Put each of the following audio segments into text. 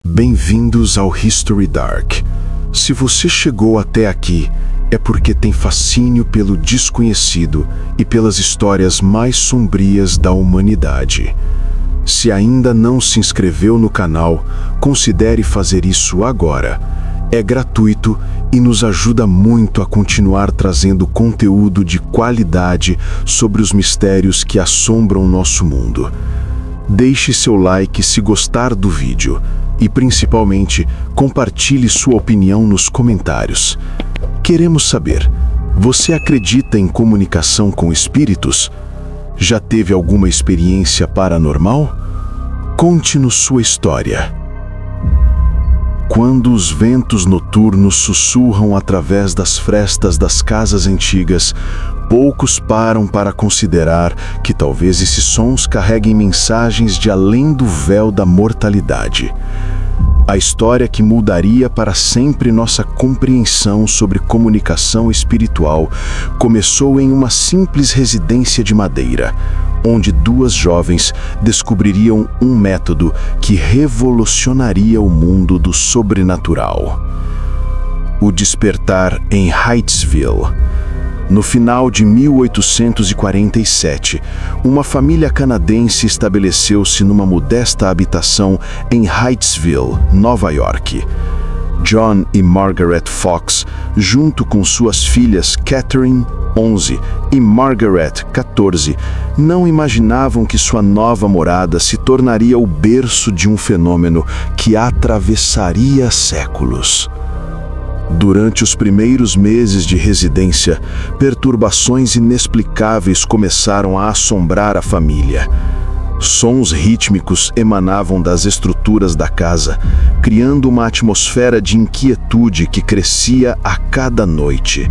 Bem-vindos ao History Dark. Se você chegou até aqui, é porque tem fascínio pelo desconhecido e pelas histórias mais sombrias da humanidade. Se ainda não se inscreveu no canal, considere fazer isso agora. É gratuito e nos ajuda muito a continuar trazendo conteúdo de qualidade sobre os mistérios que assombram nosso mundo. Deixe seu like se gostar do vídeo e, principalmente, compartilhe sua opinião nos comentários. Queremos saber, você acredita em comunicação com espíritos? Já teve alguma experiência paranormal? Conte-nos sua história. Quando os ventos noturnos sussurram através das frestas das casas antigas, poucos param para considerar que talvez esses sons carreguem mensagens de além do véu da mortalidade. A história que mudaria para sempre nossa compreensão sobre comunicação espiritual começou em uma simples residência de madeira, onde duas jovens descobririam um método que revolucionaria o mundo do sobrenatural. O despertar em Hydesville. No final de 1847, uma família canadense estabeleceu-se numa modesta habitação em Hydesville, Nova York. John e Margaret Fox, junto com suas filhas Catherine, 11, e Margaret, 14, não imaginavam que sua nova morada se tornaria o berço de um fenômeno que atravessaria séculos. Durante os primeiros meses de residência, perturbações inexplicáveis começaram a assombrar a família. Sons rítmicos emanavam das estruturas da casa, criando uma atmosfera de inquietude que crescia a cada noite.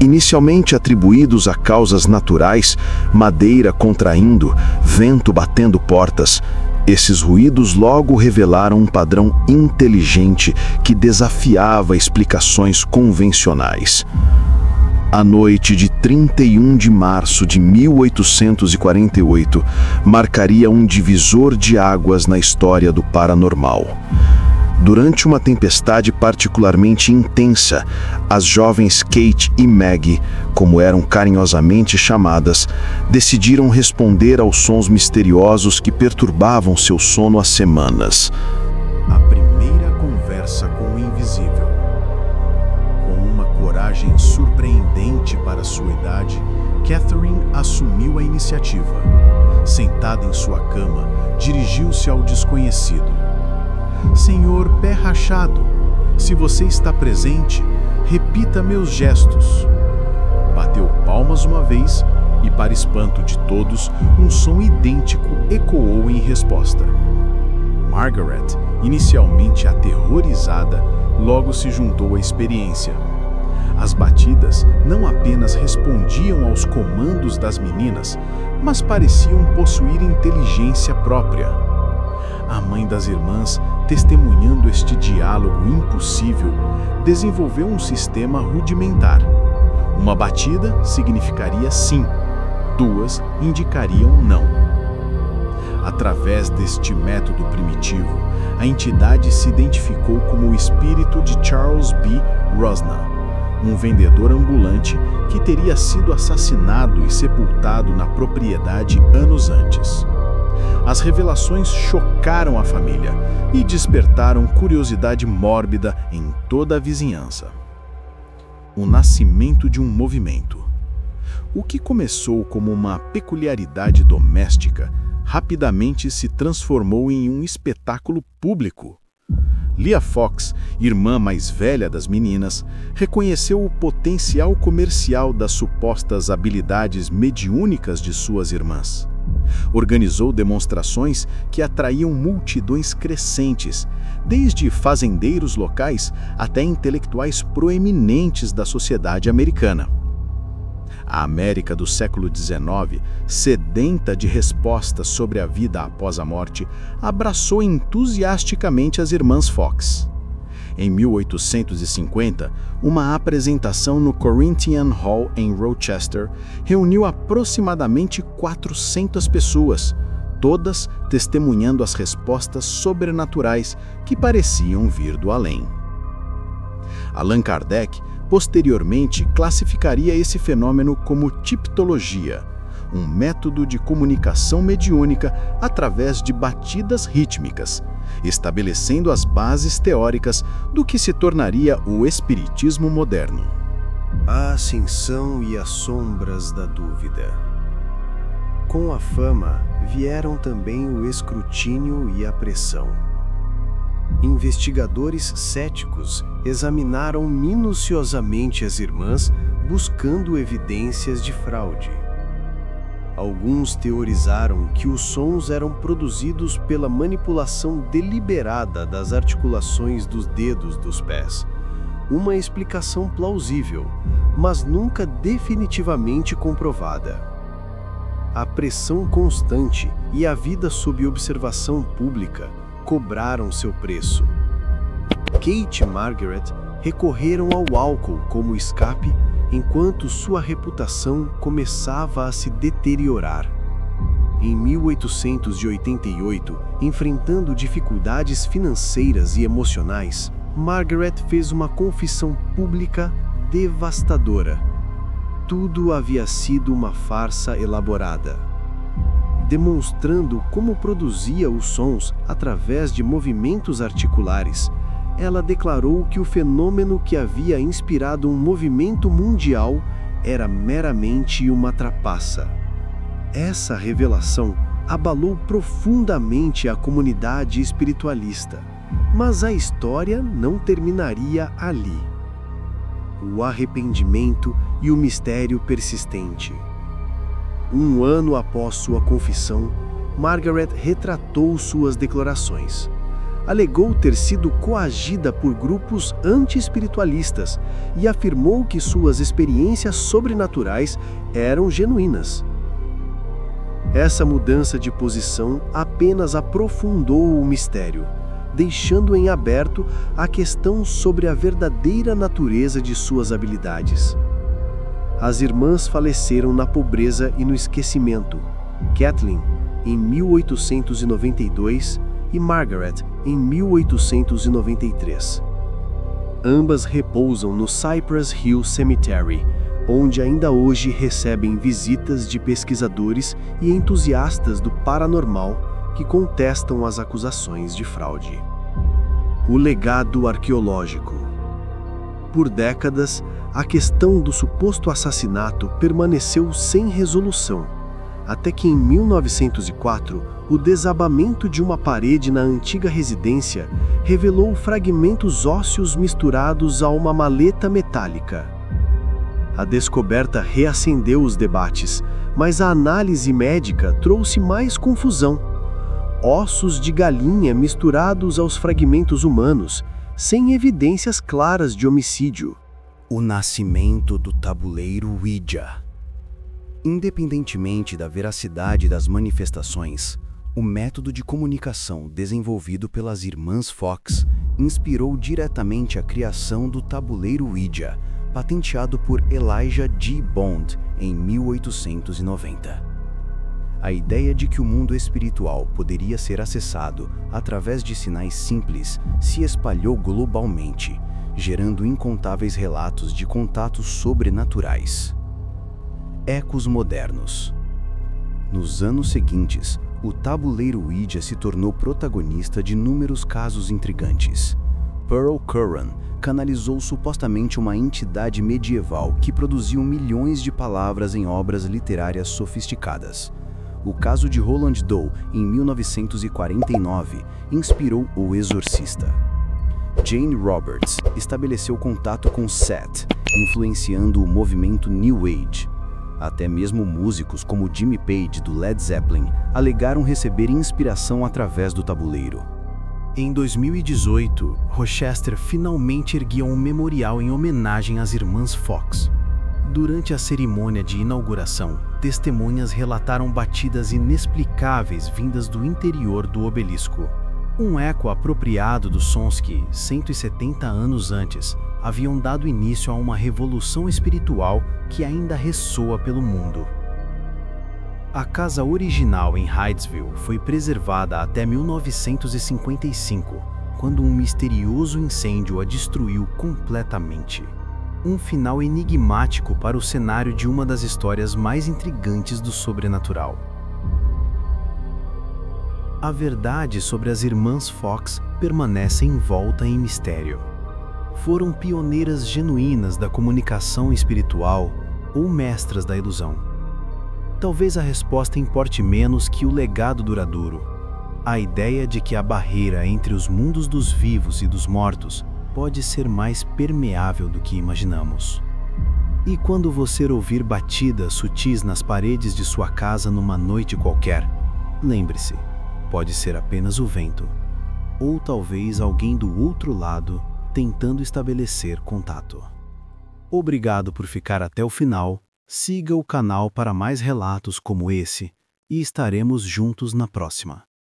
Inicialmente atribuídos a causas naturais, madeira contraindo, vento batendo portas, esses ruídos logo revelaram um padrão inteligente que desafiava explicações convencionais. A noite de 31 de março de 1848 marcaria um divisor de águas na história do paranormal. Durante uma tempestade particularmente intensa, as jovens Kate e Maggie, como eram carinhosamente chamadas, decidiram responder aos sons misteriosos que perturbavam seu sono há semanas. A primeira conversa com o invisível. Com uma coragem surpreendente para sua idade, Catherine assumiu a iniciativa. Sentada em sua cama, dirigiu-se ao desconhecido. Senhor Pé Rachado, se você está presente, repita meus gestos. Bateu palmas uma vez e, para espanto de todos, um som idêntico ecoou em resposta. Margaret, inicialmente aterrorizada, logo se juntou à experiência. As batidas não apenas respondiam aos comandos das meninas, mas pareciam possuir inteligência própria. A mãe das irmãs, testemunhando este diálogo impossível, desenvolveu um sistema rudimentar. Uma batida significaria sim, duas indicariam não. Através deste método primitivo, a entidade se identificou como o espírito de Charles B. Rosnan, um vendedor ambulante que teria sido assassinado e sepultado na propriedade anos antes. As revelações chocaram a família e despertaram curiosidade mórbida em toda a vizinhança. O nascimento de um movimento. O que começou como uma peculiaridade doméstica, rapidamente se transformou em um espetáculo público. Leah Fox, irmã mais velha das meninas, reconheceu o potencial comercial das supostas habilidades mediúnicas de suas irmãs. Organizou demonstrações que atraíam multidões crescentes, desde fazendeiros locais até intelectuais proeminentes da sociedade americana. A América do século XIX, sedenta de respostas sobre a vida após a morte, abraçou entusiasticamente as irmãs Fox. Em 1850, uma apresentação no Corinthian Hall em Rochester reuniu aproximadamente 400 pessoas, todas testemunhando as respostas sobrenaturais que pareciam vir do além. Allan Kardec posteriormente classificaria esse fenômeno como tiptologia, um método de comunicação mediúnica através de batidas rítmicas, estabelecendo as bases teóricas do que se tornaria o espiritismo moderno. A ascensão e as sombras da dúvida. Com a fama vieram também o escrutínio e a pressão. Investigadores céticos examinaram minuciosamente as irmãs buscando evidências de fraude. Alguns teorizaram que os sons eram produzidos pela manipulação deliberada das articulações dos dedos dos pés. Uma explicação plausível, mas nunca definitivamente comprovada. A pressão constante e a vida sob observação pública cobraram seu preço. Kate e Margaret recorreram ao álcool como escape enquanto sua reputação começava a se deteriorar. Em 1888, enfrentando dificuldades financeiras e emocionais, Margaret fez uma confissão pública devastadora. Tudo havia sido uma farsa elaborada. Demonstrando como produzia os sons através de movimentos articulares, ela declarou que o fenômeno que havia inspirado um movimento mundial era meramente uma trapaça. Essa revelação abalou profundamente a comunidade espiritualista, mas a história não terminaria ali. O arrependimento e o mistério persistente. Um ano após sua confissão, Margaret retratou suas declarações. Alegou ter sido coagida por grupos anti-espiritualistas e afirmou que suas experiências sobrenaturais eram genuínas. Essa mudança de posição apenas aprofundou o mistério, deixando em aberto a questão sobre a verdadeira natureza de suas habilidades. As irmãs faleceram na pobreza e no esquecimento, Kathleen em 1892 e Margaret em 1893. Ambas repousam no Cypress Hill Cemetery, onde ainda hoje recebem visitas de pesquisadores e entusiastas do paranormal que contestam as acusações de fraude. O legado arqueológico. Por décadas, a questão do suposto assassinato permaneceu sem resolução, até que em 1904, o desabamento de uma parede na antiga residência revelou fragmentos ósseos misturados a uma maleta metálica. A descoberta reacendeu os debates, mas a análise médica trouxe mais confusão. Ossos de galinha misturados aos fragmentos humanos, sem evidências claras de homicídio. O nascimento do tabuleiro Ouija. Independentemente da veracidade das manifestações, o método de comunicação desenvolvido pelas irmãs Fox inspirou diretamente a criação do tabuleiro Ouija, patenteado por Elijah G. Bond em 1890. A ideia de que o mundo espiritual poderia ser acessado através de sinais simples se espalhou globalmente, gerando incontáveis relatos de contatos sobrenaturais. Ecos modernos. Nos anos seguintes, o tabuleiro Ouija se tornou protagonista de inúmeros casos intrigantes. Pearl Curran canalizou supostamente uma entidade medieval que produziu milhões de palavras em obras literárias sofisticadas. O caso de Roland Doe, em 1949, inspirou O Exorcista. Jane Roberts estabeleceu contato com Set, influenciando o movimento New Age. Até mesmo músicos como Jimmy Page, do Led Zeppelin, alegaram receber inspiração através do tabuleiro. Em 2018, Rochester finalmente erguia um memorial em homenagem às irmãs Fox. Durante a cerimônia de inauguração, testemunhas relataram batidas inexplicáveis vindas do interior do obelisco. Um eco apropriado dos sons que, 170 anos antes, haviam dado início a uma revolução espiritual que ainda ressoa pelo mundo. A casa original em Hydesville foi preservada até 1955, quando um misterioso incêndio a destruiu completamente. Um final enigmático para o cenário de uma das histórias mais intrigantes do sobrenatural. A verdade sobre as irmãs Fox permanece envolta em mistério. Foram pioneiras genuínas da comunicação espiritual ou mestras da ilusão? Talvez a resposta importe menos que o legado duradouro. A ideia de que a barreira entre os mundos dos vivos e dos mortos pode ser mais permeável do que imaginamos. E quando você ouvir batidas sutis nas paredes de sua casa numa noite qualquer, lembre-se, pode ser apenas o vento, ou talvez alguém do outro lado tentando estabelecer contato. Obrigado por ficar até o final, siga o canal para mais relatos como esse e estaremos juntos na próxima.